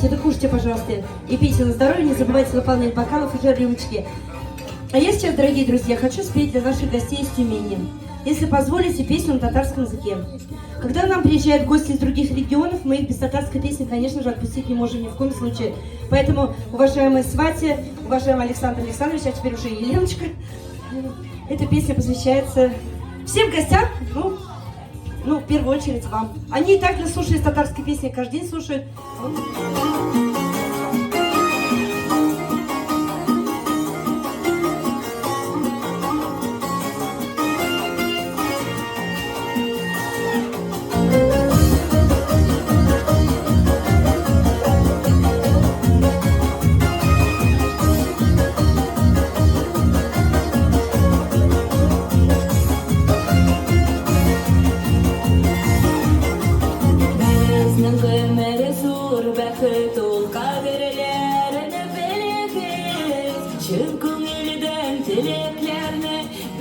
пейте, да кушайте, пожалуйста, и пейте на здоровье, не забывайте наполнять бокалов уже рюмочки. А я сейчас, дорогие друзья, хочу спеть для наших гостей из Тюмени. Если позволите, песню на татарском языке. Когда нам приезжают гости из других регионов, мы их без татарской песни, конечно же, отпустить не можем ни в коем случае. Поэтому, уважаемые свати, уважаемый Александр Александрович, а теперь уже Еленочка, эта песня посвящается всем гостям, ну, в первую очередь вам. Они и так нас слушают татарской песни, каждый день слушают.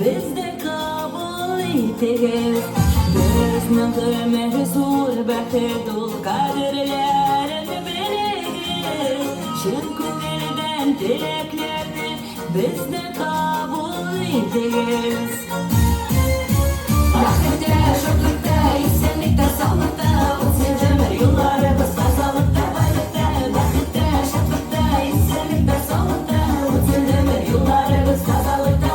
Biz de kabul ederiz. Bizning ömür zo'r baxtdul qadrlarini biliriz. Chin ko'ngildan tilaklarni biz de kabul ederiz. Baxtda, shodlikda, esenlikda, sog'likda o'tsin umr yo'llarimiz tozalikda, boylikda. Baxtda, shodlikda, esenlikda, sog'likda o'tsin umr yo'llarimiz tozalikda.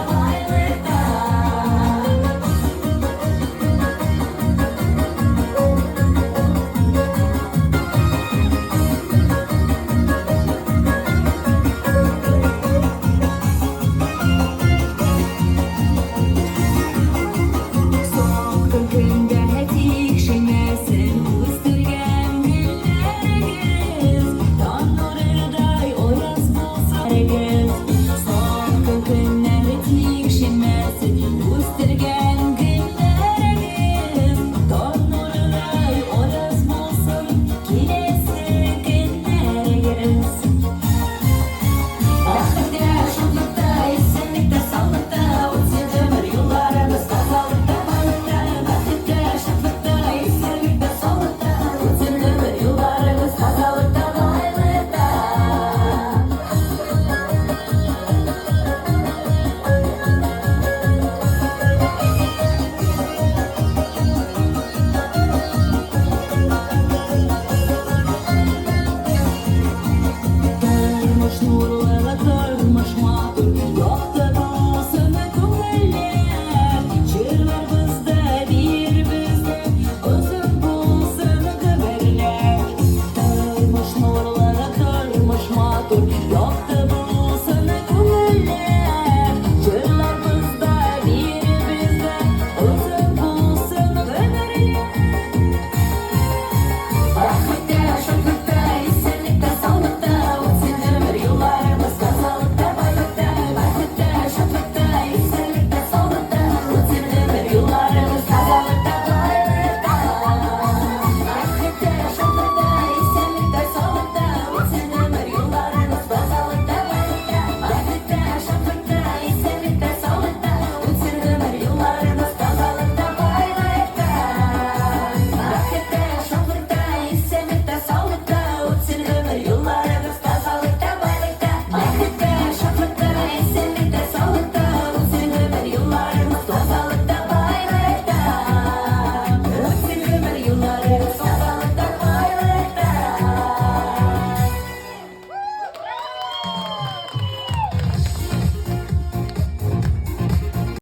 Nurul